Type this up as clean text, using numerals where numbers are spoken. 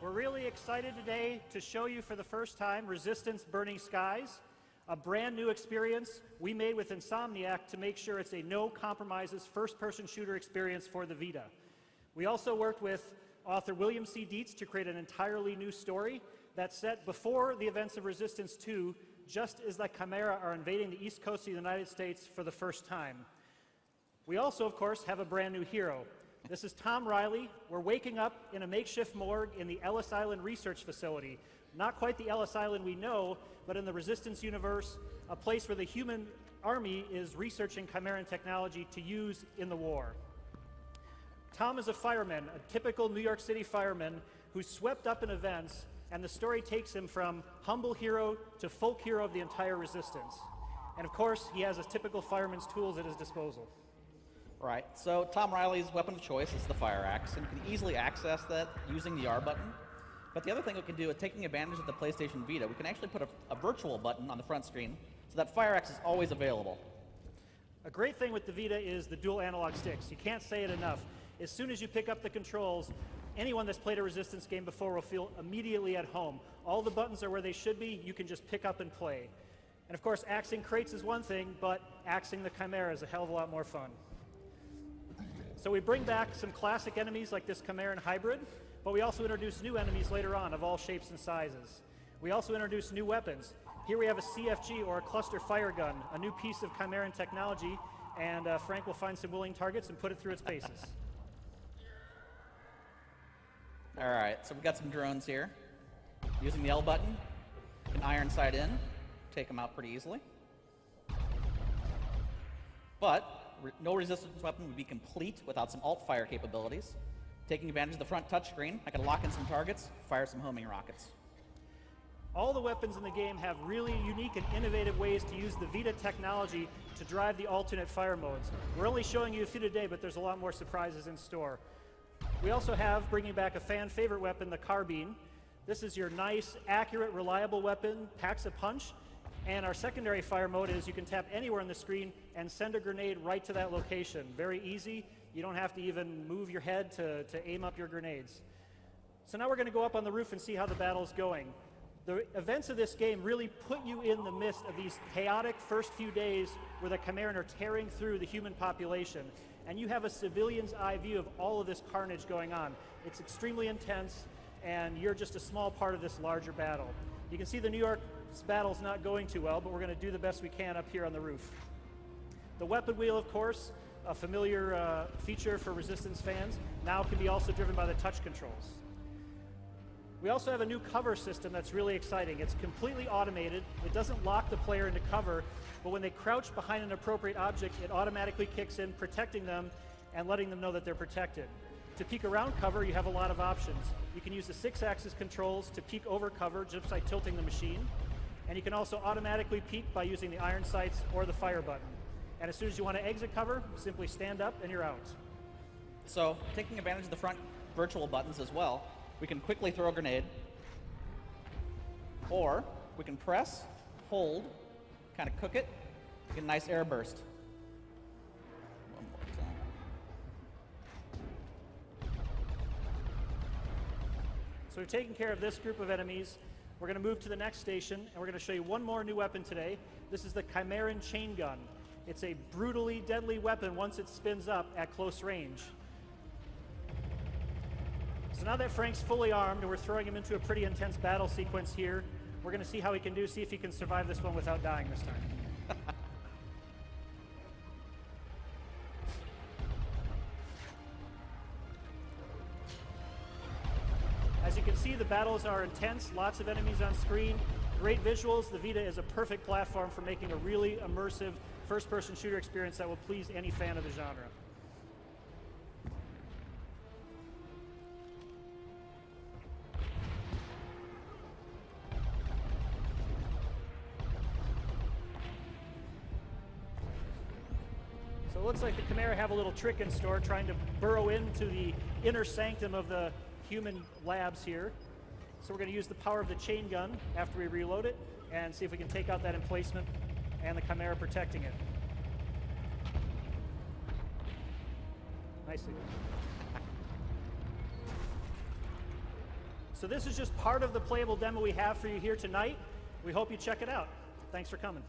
We're really excited today to show you for the first time Resistance Burning Skies, a brand new experience we made with Insomniac to make sure it's a no-compromises first-person shooter experience for the Vita. We also worked with author William C. Dietz to create an entirely new story that's set before the events of Resistance 2, just as the Chimera are invading the east coast of the United States for the first time. We also, of course, have a brand new hero. This is Tom Riley. We're waking up in a makeshift morgue in the Ellis Island Research Facility. Not quite the Ellis Island we know, but in the Resistance universe, a place where the human army is researching Chimeran technology to use in the war. Tom is a fireman, a typical New York City fireman who's swept up in events, and the story takes him from humble hero to folk hero of the entire Resistance. And of course, he has his typical fireman's tools at his disposal. Right, so Tom Riley's weapon of choice is the fire axe, and you can easily access that using the R button. But the other thing we can do is taking advantage of the PlayStation Vita, we can actually put a virtual button on the front screen so that fire axe is always available. A great thing with the Vita is the dual analog sticks. You can't say it enough. As soon as you pick up the controls, anyone that's played a Resistance game before will feel immediately at home. All the buttons are where they should be. You can just pick up and play. And of course, axing crates is one thing, but axing the Chimera is a hell of a lot more fun. So we bring back some classic enemies like this Chimeran hybrid, but we also introduce new enemies later on of all shapes and sizes. We also introduce new weapons. Here we have a CFG, or a cluster fire gun, a new piece of Chimeran technology, and Frank will find some willing targets and put it through its paces. All right, so we've got some drones here. Using the L button, you can iron sight in, take them out pretty easily. But no Resistance weapon would be complete without some alt fire capabilities. Taking advantage of the front touchscreen, I can lock in some targets, fire some homing rockets. All the weapons in the game have really unique and innovative ways to use the Vita technology to drive the alternate fire modes. We're only showing you a few today, but there's a lot more surprises in store. We also have, bringing back a fan favorite weapon, the carbine. This is your nice, accurate, reliable weapon, packs a punch. And our secondary fire mode is you can tap anywhere on the screen and send a grenade right to that location. Very easy. You don't have to even move your head to aim up your grenades. So now we're going to go up on the roof and see how the battle's going. The events of this game really put you in the midst of these chaotic first few days where the Chimeran are tearing through the human population. And you have a civilian's eye view of all of this carnage going on. It's extremely intense, and you're just a small part of this larger battle. You can see the New York battle's not going too well, but we're going to do the best we can up here on the roof. The weapon wheel, of course, a familiar feature for Resistance fans, now can be also driven by the touch controls. We also have a new cover system that's really exciting. It's completely automated. It doesn't lock the player into cover, but when they crouch behind an appropriate object, it automatically kicks in, protecting them and letting them know that they're protected. To peek around cover, you have a lot of options. You can use the 6-axis controls to peek over cover just by tilting the machine. And you can also automatically peek by using the iron sights or the fire button. And as soon as you want to exit cover, simply stand up and you're out. So, taking advantage of the front virtual buttons as well, we can quickly throw a grenade, or we can press, hold, kind of cook it, get a nice air burst. One more time. So we've taken care of this group of enemies. We're going to move to the next station, and we're going to show you one more new weapon today. This is the Chimeran chain gun. It's a brutally deadly weapon once it spins up at close range. So now that Frank's fully armed and we're throwing him into a pretty intense battle sequence here, we're going to see how he can do, see if he can survive this one without dying this time. As you can see, the battles are intense, lots of enemies on screen, great visuals. The Vita is a perfect platform for making a really immersive first-person shooter experience that will please any fan of the genre. So it looks like the Chimera have a little trick in store, trying to burrow into the inner sanctum of the human labs here. So we're going to use the power of the chain gun after we reload it and see if we can take out that emplacement and the Chimera protecting it. Nicely done. So this is just part of the playable demo we have for you here tonight. We hope you check it out. Thanks for coming.